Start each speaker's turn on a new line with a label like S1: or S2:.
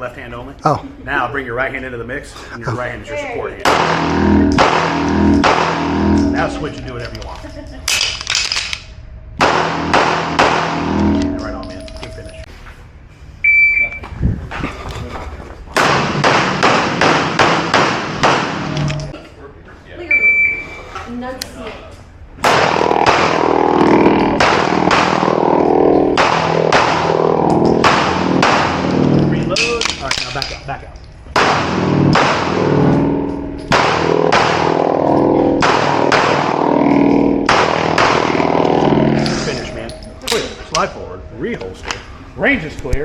S1: left hand only.
S2: Oh.
S1: Now bring your right hand into the mix, and your right hand is your support hand. Now switch and do whatever you want. Yeah, right on, man. Good finish.
S3: Enunciate.
S1: Reload. All right, now back out, back out. Finish, man. Clear. Slide forward. Reholster. Range is clear.